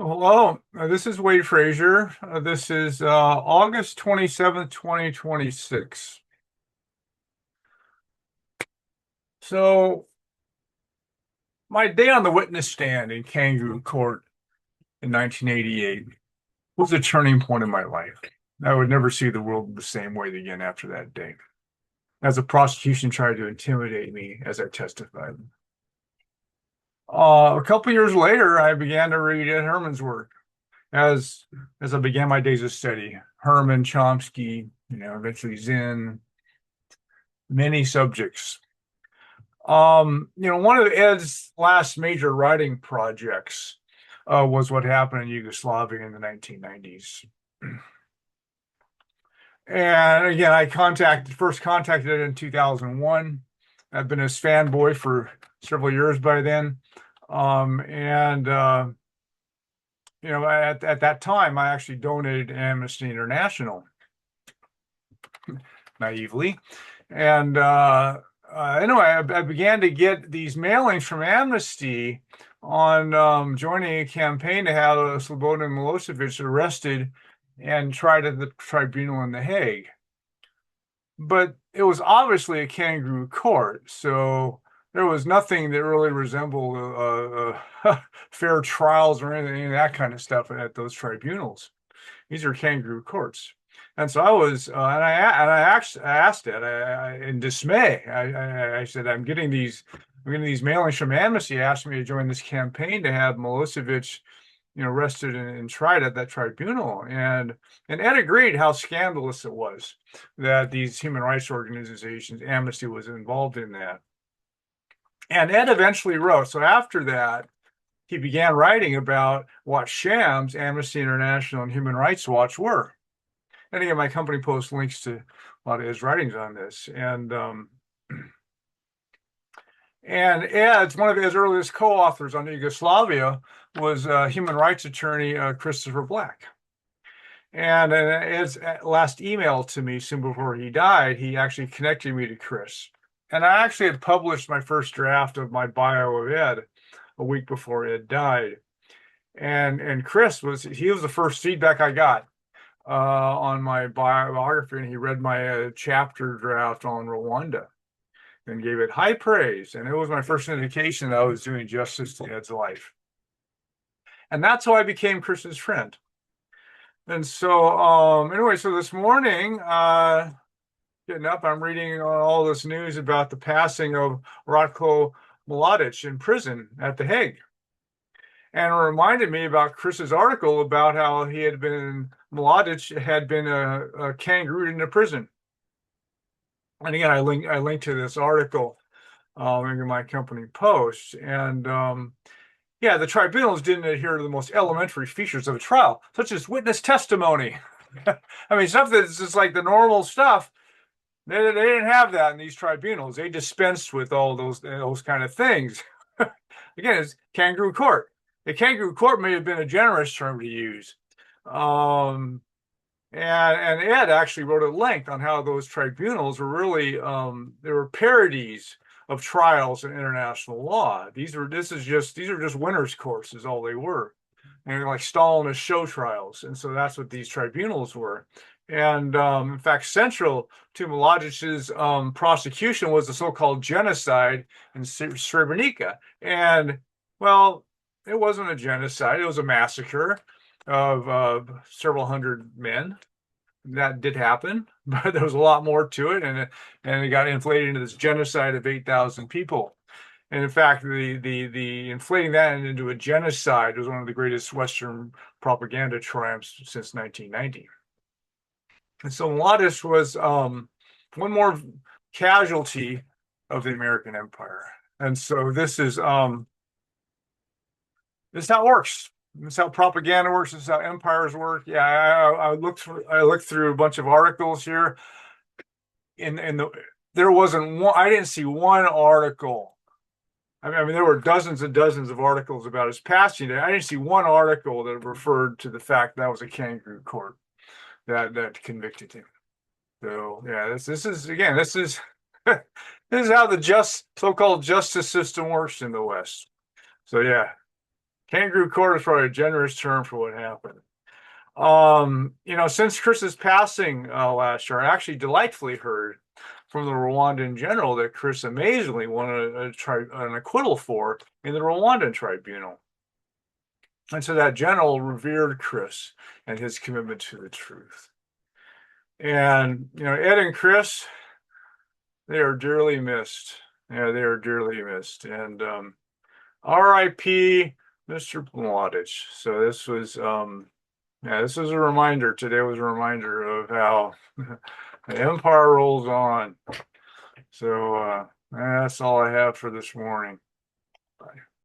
Hello, this is Wade Frazier. This is August 27th, 2026. So, my day on the witness stand in Kangaroo Court in 1988 was a turning point in my life. I would never see the world the same way again after that day, as the prosecution tried to intimidate me as I testified. A couple years later, I began to read Ed Herman's work as I began my days of study. Herman, Chomsky, eventually Zinn, many subjects. One of Ed's last major writing projects was what happened in Yugoslavia in the 1990s. And again, first contacted Ed in 2001. I've been his fanboy for several years by then. And at that time, I actually donated to Amnesty International, naively. And anyway, I began to get these mailings from Amnesty on joining a campaign to have Slobodan Milosevic arrested and tried at the tribunal in The Hague. But it was obviously a kangaroo court, so there was nothing that really resembled fair trials or anything, that kind of stuff at those tribunals. These are kangaroo courts. And so I was, I asked it in dismay. I said, I'm getting these mailings from Amnesty asking me to join this campaign to have Milosevic, arrested and tried at that tribunal. And Ed agreed how scandalous it was that these human rights organizations, Amnesty was involved in that. And Ed eventually wrote. So after that, he began writing about what shams Amnesty International and Human Rights Watch were. And again, my company posts links to a lot of his writings on this. And Ed's one of his earliest co-authors on Yugoslavia was human rights attorney Christopher Black. And Ed's last email to me soon before he died, he actually connected me to Chris. And I actually had published my first draft of my bio of Ed a week before Ed died. And Chris was the first feedback I got on my biography, and he read my chapter draft on Rwanda and gave it high praise. And it was my first indication that I was doing justice to Ed's life. And that's how I became Chris's friend. And so, anyway, so this morning, getting up, I'm reading all this news about the passing of Ratko Mladic in prison at The Hague. And it reminded me about Chris's article about how Mladic had been a kangaroo into prison. And again, I linked to this article in my company post. And yeah, the tribunals didn't adhere to the most elementary features of a trial, such as witness testimony. I mean, stuff that's just like the normal stuff. They didn't have that in these tribunals. They dispensed with all those kind of things. Again, it's kangaroo court. The kangaroo court may have been a generous term to use. And Ed actually wrote at length on how those tribunals were really they were parodies of trials in international law. These are just winners' courses, all they were. And like Stalinist show trials. And so that's what these tribunals were. And in fact, central to Mladic's prosecution was the so-called genocide in Srebrenica. And well, it wasn't a genocide; it was a massacre of several hundred men. That did happen, but there was a lot more to it, and it got inflated into this genocide of 8,000 people. And in fact, the inflating that into a genocide was one of the greatest Western propaganda triumphs since 1990. And so Mladic was one more casualty of the American Empire. And so this is how it works. This is how propaganda works. This is how empires work. Yeah, I looked through a bunch of articles here. There wasn't one. I didn't see one article. I mean, there were dozens and dozens of articles about his passing. I didn't see one article that referred to the fact that was a kangaroo court that convicted him. So yeah, this is again, this is this is how the so-called justice system works in the West. So yeah, Kangaroo court is probably a generous term for what happened. Since Chris's passing last year, I actually delightfully heard from the Rwandan general that Chris amazingly won an acquittal for in the Rwandan tribunal. And so that general revered Chris and his commitment to the truth. And, Ed and Chris, they are dearly missed. Yeah, they are dearly missed. And R.I.P. Mr. Mladic. So this was a reminder. Today was a reminder of how the empire rolls on. So that's all I have for this morning. Bye.